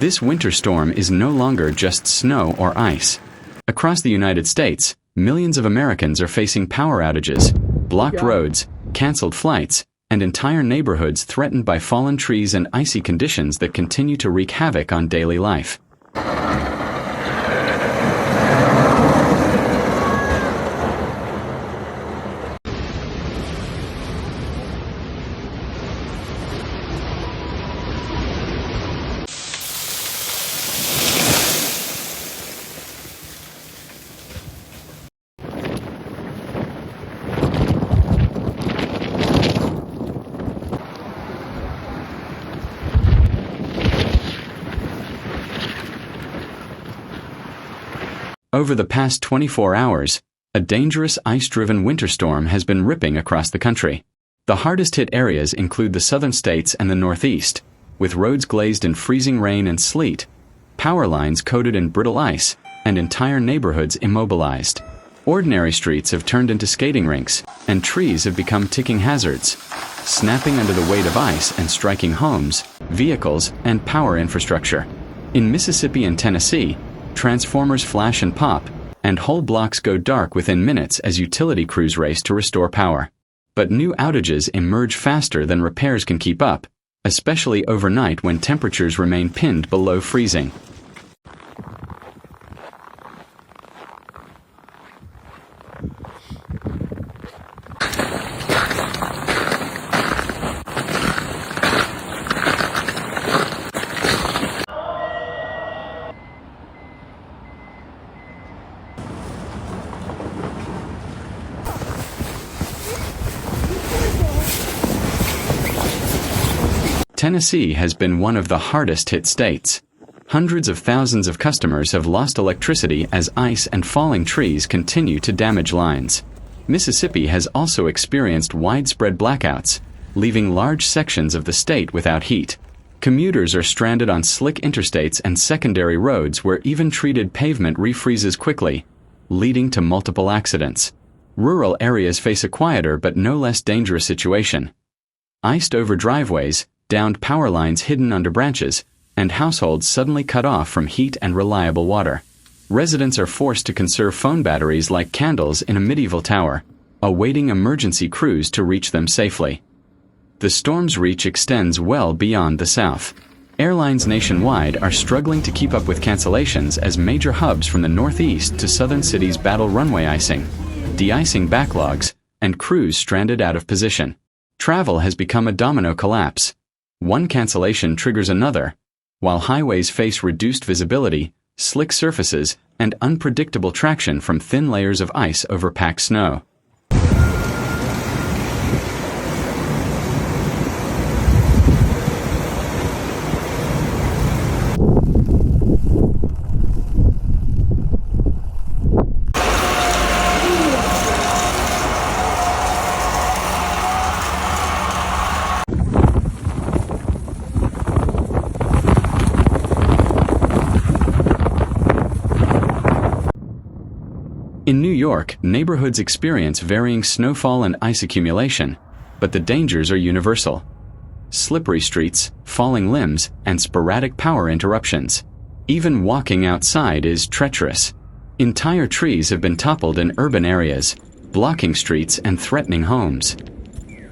This winter storm is no longer just snow or ice. Across the United States, millions of Americans are facing power outages, blocked roads, canceled flights, and entire neighborhoods threatened by fallen trees and icy conditions that continue to wreak havoc on daily life. Over the past 24 hours, a dangerous ice-driven winter storm has been ripping across the country. The hardest-hit areas include the southern states and the Northeast, with roads glazed in freezing rain and sleet, power lines coated in brittle ice, and entire neighborhoods immobilized. Ordinary streets have turned into skating rinks, and trees have become ticking hazards, snapping under the weight of ice and striking homes, vehicles, and power infrastructure. In Mississippi and Tennessee, transformers flash and pop, and whole blocks go dark within minutes as utility crews race to restore power. But new outages emerge faster than repairs can keep up, especially overnight when temperatures remain pinned below freezing. Tennessee has been one of the hardest-hit states. Hundreds of thousands of customers have lost electricity as ice and falling trees continue to damage lines. Mississippi has also experienced widespread blackouts, leaving large sections of the state without heat. Commuters are stranded on slick interstates and secondary roads where even treated pavement refreezes quickly, leading to multiple accidents. Rural areas face a quieter but no less dangerous situation. Iced-over driveways, downed power lines hidden under branches, and households suddenly cut off from heat and reliable water. Residents are forced to conserve phone batteries like candles in a medieval tower, awaiting emergency crews to reach them safely. The storm's reach extends well beyond the south. Airlines nationwide are struggling to keep up with cancellations as major hubs from the northeast to southern cities battle runway icing, de-icing backlogs, and crews stranded out of position. Travel has become a domino collapse. One cancellation triggers another, while highways face reduced visibility, slick surfaces, and unpredictable traction from thin layers of ice over packed snow. In New York, neighborhoods experience varying snowfall and ice accumulation, but the dangers are universal. Slippery streets, falling limbs, and sporadic power interruptions. Even walking outside is treacherous. Entire trees have been toppled in urban areas, blocking streets and threatening homes.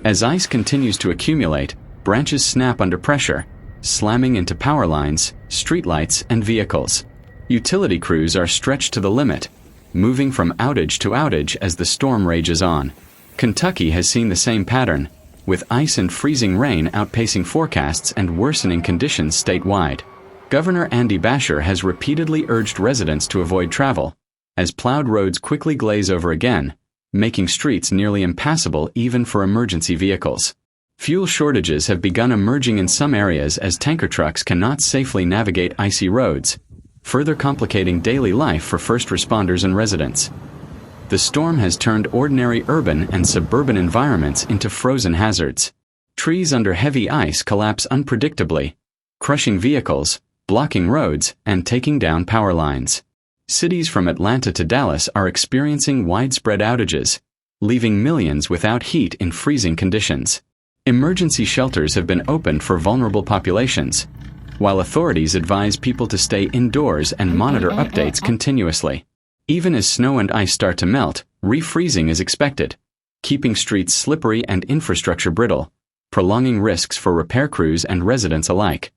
As ice continues to accumulate, branches snap under pressure, slamming into power lines, streetlights, and vehicles. Utility crews are stretched to the limit, moving from outage to outage as the storm rages on. Kentucky has seen the same pattern, with ice and freezing rain outpacing forecasts and worsening conditions statewide. Governor Andy Beshear has repeatedly urged residents to avoid travel, as plowed roads quickly glaze over again, making streets nearly impassable even for emergency vehicles. Fuel shortages have begun emerging in some areas as tanker trucks cannot safely navigate icy roads, further complicating daily life for first responders and residents. The storm has turned ordinary urban and suburban environments into frozen hazards. Trees under heavy ice collapse unpredictably, crushing vehicles, blocking roads, and taking down power lines. Cities from Atlanta to Dallas are experiencing widespread outages, leaving millions without heat in freezing conditions. Emergency shelters have been opened for vulnerable populations, while authorities advise people to stay indoors and monitor updates continuously. Even as snow and ice start to melt, refreezing is expected, keeping streets slippery and infrastructure brittle, prolonging risks for repair crews and residents alike.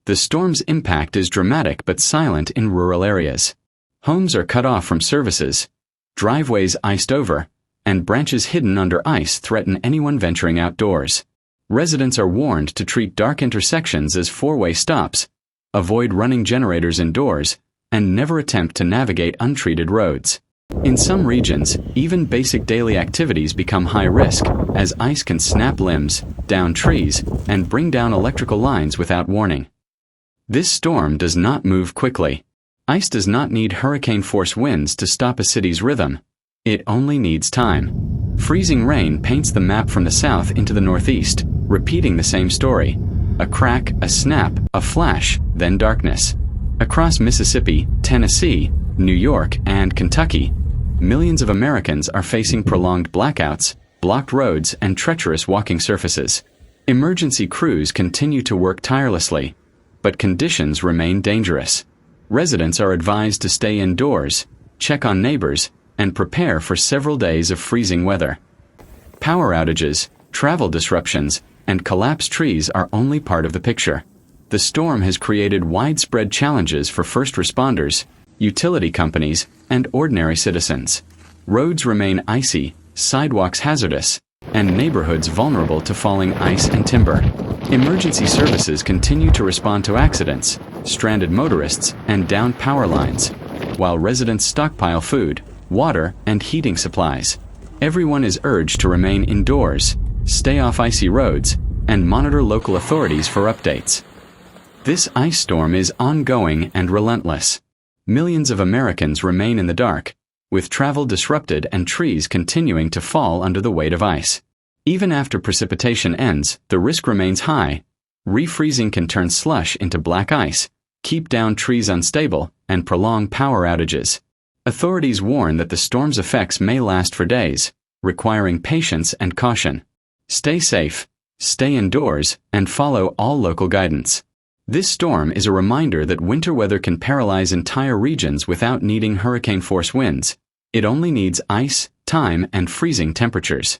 The storm's impact is dramatic but silent in rural areas. Homes are cut off from services, driveways iced over, and branches hidden under ice threaten anyone venturing outdoors. Residents are warned to treat dark intersections as four-way stops, avoid running generators indoors, and never attempt to navigate untreated roads. In some regions, even basic daily activities become high risk, as ice can snap limbs, down trees, and bring down electrical lines without warning. This storm does not move quickly. Ice does not need hurricane-force winds to stop a city's rhythm. It only needs time. Freezing rain paints the map from the south into the northeast, repeating the same story. A crack, a snap, a flash, then darkness. Across Mississippi, Tennessee, New York, and Kentucky, millions of Americans are facing prolonged blackouts, blocked roads, and treacherous walking surfaces. Emergency crews continue to work tirelessly, but conditions remain dangerous. Residents are advised to stay indoors, check on neighbors, and prepare for several days of freezing weather. Power outages, travel disruptions, and collapsed trees are only part of the picture. The storm has created widespread challenges for first responders, utility companies, and ordinary citizens. Roads remain icy, sidewalks hazardous, and neighborhoods vulnerable to falling ice and timber. Emergency services continue to respond to accidents, stranded motorists, and downed power lines, while residents stockpile food, water, and heating supplies. Everyone is urged to remain indoors, stay off icy roads, and monitor local authorities for updates. This ice storm is ongoing and relentless. Millions of Americans remain in the dark, with travel disrupted and trees continuing to fall under the weight of ice. Even after precipitation ends, the risk remains high. Refreezing can turn slush into black ice, keep down trees unstable, and prolong power outages. Authorities warn that the storm's effects may last for days, requiring patience and caution. Stay safe, stay indoors, and follow all local guidance. This storm is a reminder that winter weather can paralyze entire regions without needing hurricane-force winds. It only needs ice, time, and freezing temperatures.